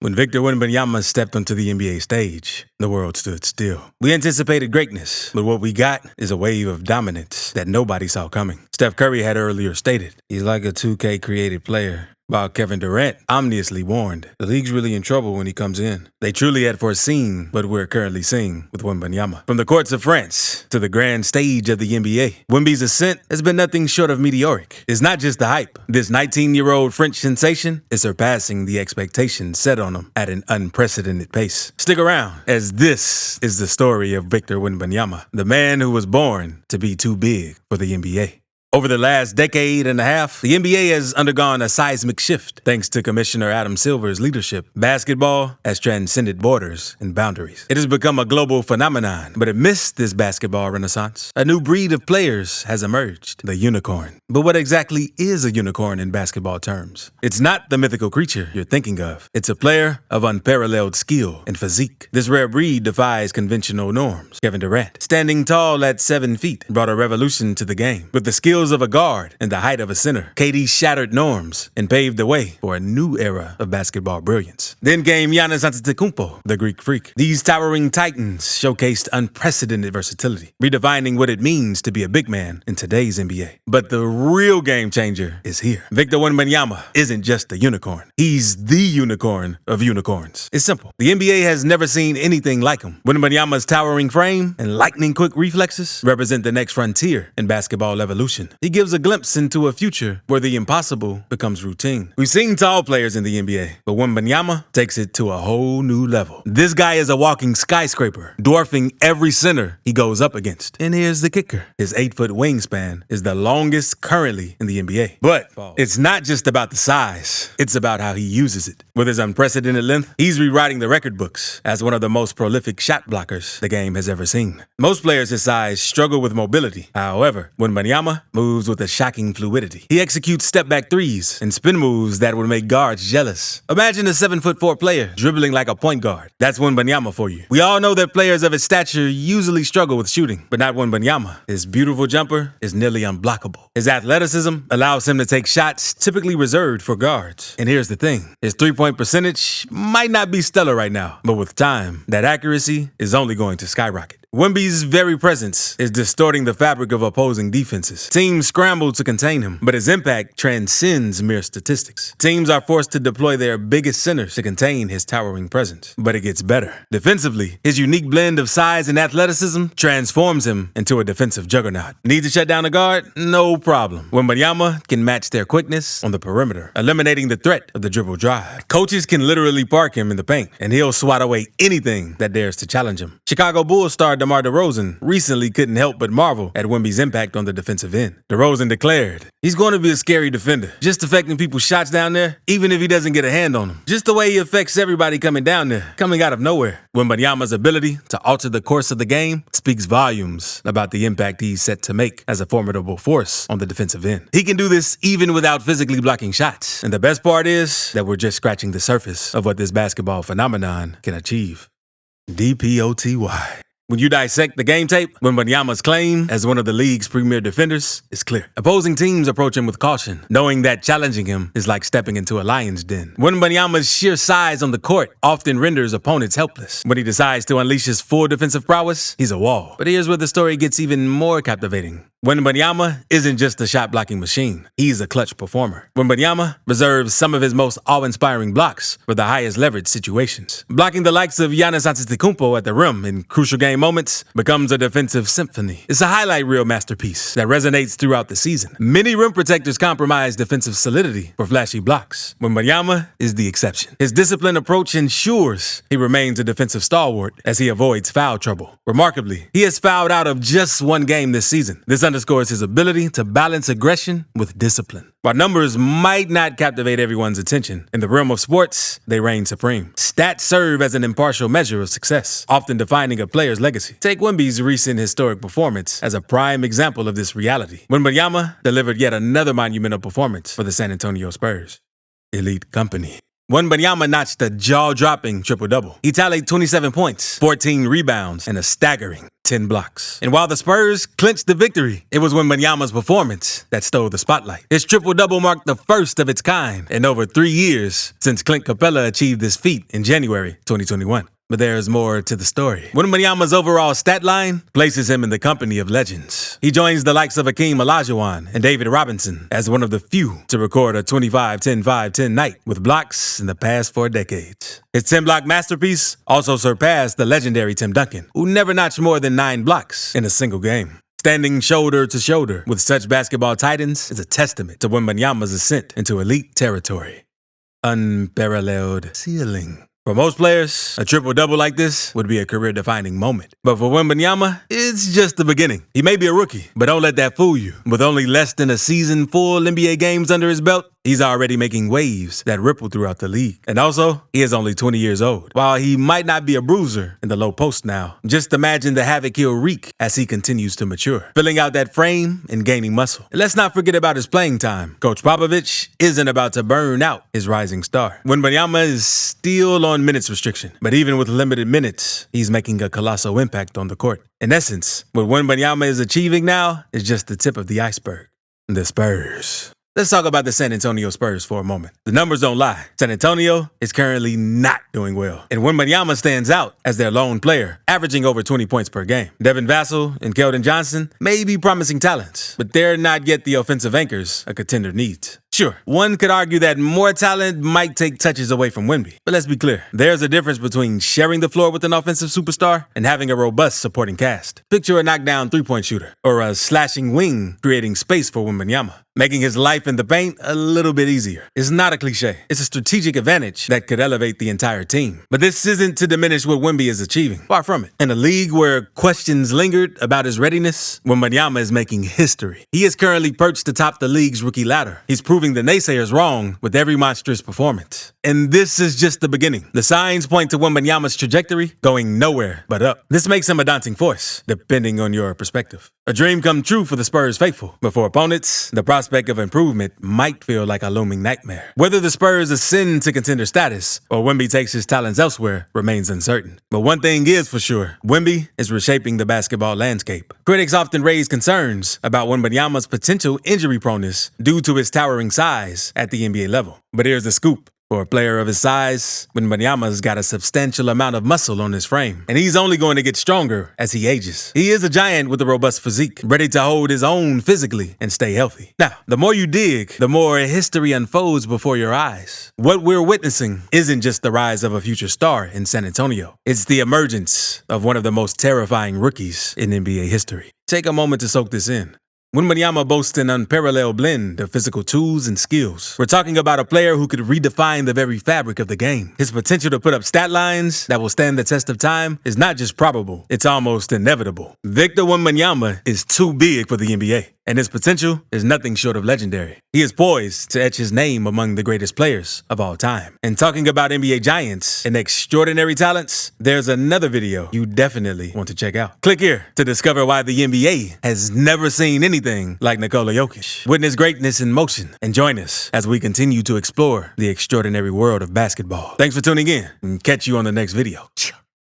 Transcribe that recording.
When Victor Wembanyama stepped onto the NBA stage, the world stood still. We anticipated greatness, but what we got is a wave of dominance that nobody saw coming. Steph Curry had earlier stated, he's like a 2K created player. While Kevin Durant ominously warned, the league's really in trouble when he comes in. They truly had foreseen what we're currently seeing with Wembanyama. From the courts of France to the grand stage of the NBA, Wemby's ascent has been nothing short of meteoric. It's not just the hype. This 19-year-old French sensation is surpassing the expectations set on him at an unprecedented pace. Stick around, as this is the story of Victor Wembanyama, the man who was born to be too big for the NBA. Over the last decade and a half, the NBA has undergone a seismic shift thanks to Commissioner Adam Silver's leadership. Basketball has transcended borders and boundaries. It has become a global phenomenon, but amidst this basketball renaissance, a new breed of players has emerged, the unicorn. But what exactly is a unicorn in basketball terms? It's not the mythical creature you're thinking of. It's a player of unparalleled skill and physique. This rare breed defies conventional norms. Kevin Durant, standing tall at 7 feet, brought a revolution to the game. With the skill of a guard and the height of a center, KD shattered norms and paved the way for a new era of basketball brilliance. Then came Giannis Antetokounmpo, the Greek freak. These towering titans showcased unprecedented versatility, redefining what it means to be a big man in today's NBA. But the real game changer is here. Victor Wembanyama isn't just a unicorn. He's the unicorn of unicorns. It's simple. The NBA has never seen anything like him. Wembanyama's towering frame and lightning-quick reflexes represent the next frontier in basketball evolution. He gives a glimpse into a future where the impossible becomes routine. We've seen tall players in the NBA, but Wembanyama takes it to a whole new level. This guy is a walking skyscraper, dwarfing every center he goes up against. And here's the kicker. His 8-foot wingspan is the longest currently in the NBA. But it's not just about the size, it's about how he uses it. With his unprecedented length, he's rewriting the record books as one of the most prolific shot blockers the game has ever seen. Most players his size struggle with mobility. However, Wembanyama moves with a shocking fluidity. He executes step-back threes and spin moves that would make guards jealous. Imagine a 7'4" player dribbling like a point guard. That's Wembanyama for you. We all know that players of his stature usually struggle with shooting, but not Wembanyama. His beautiful jumper is nearly unblockable. His athleticism allows him to take shots typically reserved for guards. And here's the thing. His three-point percentage might not be stellar right now, but with time, that accuracy is only going to skyrocket. Wemby's very presence is distorting the fabric of opposing defenses. Teams scramble to contain him, but his impact transcends mere statistics. Teams are forced to deploy their biggest centers to contain his towering presence. But it gets better. Defensively, his unique blend of size and athleticism transforms him into a defensive juggernaut. Need to shut down a guard? No problem. Wembanyama can match their quickness on the perimeter, eliminating the threat of the dribble drive. Coaches can literally park him in the paint, and he'll swat away anything that dares to challenge him. Chicago Bulls star DeMar DeRozan recently couldn't help but marvel at Wemby's impact on the defensive end. DeRozan declared, he's going to be a scary defender, just affecting people's shots down there, even if he doesn't get a hand on them. Just the way he affects everybody coming down there, coming out of nowhere. Wembanyama's ability to alter the course of the game speaks volumes about the impact he's set to make as a formidable force on the defensive end. He can do this even without physically blocking shots. And the best part is that we're just scratching the surface of what this basketball phenomenon can achieve. DPOTY. When you dissect the game tape, Wembanyama's claim as one of the league's premier defenders is clear. Opposing teams approach him with caution, knowing that challenging him is like stepping into a lion's den. Wembanyama's sheer size on the court often renders opponents helpless. When he decides to unleash his full defensive prowess, he's a wall. But here's where the story gets even more captivating. Wembanyama isn't just a shot-blocking machine. He's a clutch performer. Wembanyama reserves some of his most awe-inspiring blocks for the highest leverage situations. Blocking the likes of Giannis Antetokounmpo at the rim in crucial game moments becomes a defensive symphony. It's a highlight reel masterpiece that resonates throughout the season. Many rim protectors compromise defensive solidity for flashy blocks. Wembanyama is the exception. His disciplined approach ensures he remains a defensive stalwart as he avoids foul trouble. Remarkably, he has fouled out of just one game this season. This underscores his ability to balance aggression with discipline. While numbers might not captivate everyone's attention, in the realm of sports, they reign supreme. Stats serve as an impartial measure of success, often defining a player's legacy. Take Wemby's recent historic performance as a prime example of this reality. Wembanyama delivered yet another monumental performance for the San Antonio Spurs. Elite company. Wembanyama notched a jaw-dropping triple-double. He tallied 27 points, 14 rebounds, and a staggering 10 blocks. And while the Spurs clinched the victory, it was Wembanyama's performance that stole the spotlight. His triple-double marked the first of its kind in over 3 years since Clint Capella achieved this feat in January 2021. But there's more to the story. Wembanyama's overall stat line places him in the company of legends. He joins the likes of Akeem Olajuwon and David Robinson as one of the few to record a 25-10-5-10 night with blocks in the past 4 decades. His 10-block masterpiece also surpassed the legendary Tim Duncan, who never notched more than 9 blocks in a single game. Standing shoulder to shoulder with such basketball titans is a testament to Wembanyama's ascent into elite territory. Unparalleled ceiling. For most players, a triple-double like this would be a career-defining moment. But for Wembanyama, it's just the beginning. He may be a rookie, but don't let that fool you. With only less than a season full NBA games under his belt, he's already making waves that ripple throughout the league. And also, he is only 20 years old. While he might not be a bruiser in the low post now, just imagine the havoc he'll wreak as he continues to mature, filling out that frame and gaining muscle. And let's not forget about his playing time. Coach Popovich isn't about to burn out his rising star. Wembanyama is still on minutes restriction, but even with limited minutes, he's making a colossal impact on the court. In essence, what Wembanyama is achieving now is just the tip of the iceberg. The Spurs. Let's talk about the San Antonio Spurs for a moment. The numbers don't lie. San Antonio is currently not doing well, and Wembanyama stands out as their lone player, averaging over 20 points per game. Devin Vassell and Keldon Johnson may be promising talents, but they're not yet the offensive anchors a contender needs. Sure, one could argue that more talent might take touches away from Wemby, but let's be clear. There's a difference between sharing the floor with an offensive superstar and having a robust supporting cast. Picture a knockdown three-point shooter, or a slashing wing creating space for Wembanyama, making his life in the paint a little bit easier. It's not a cliche. It's a strategic advantage that could elevate the entire team. But this isn't to diminish what Wemby is achieving. Far from it. In a league where questions lingered about his readiness, Wembanyama is making history. He is currently perched atop the league's rookie ladder. He's proving the naysayers wrong with every monstrous performance. And this is just the beginning. The signs point to Wembanyama's trajectory going nowhere but up. This makes him a daunting force, depending on your perspective. A dream come true for the Spurs faithful, but for opponents, the prospect of improvement might feel like a looming nightmare. Whether the Spurs ascend to contender status or Wemby takes his talents elsewhere remains uncertain. But one thing is for sure, Wemby is reshaping the basketball landscape. Critics often raise concerns about Wembanyama's potential injury proneness due to his towering size at the NBA level. But here's the scoop. For a player of his size, Wembanyama's got a substantial amount of muscle on his frame, and he's only going to get stronger as he ages. He is a giant with a robust physique, ready to hold his own physically and stay healthy. Now, the more you dig, the more history unfolds before your eyes. What we're witnessing isn't just the rise of a future star in San Antonio. It's the emergence of one of the most terrifying rookies in NBA history. Take a moment to soak this in. Wembanyama boasts an unparalleled blend of physical tools and skills. We're talking about a player who could redefine the very fabric of the game. His potential to put up stat lines that will stand the test of time is not just probable, it's almost inevitable. Victor Wembanyama is too big for the NBA, and his potential is nothing short of legendary. He is poised to etch his name among the greatest players of all time. And talking about NBA giants and extraordinary talents, there's another video you definitely want to check out. Click here to discover why the NBA has never seen anything like Nikola Jokic. Witness greatness in motion and join us as we continue to explore the extraordinary world of basketball. Thanks for tuning in and catch you on the next video.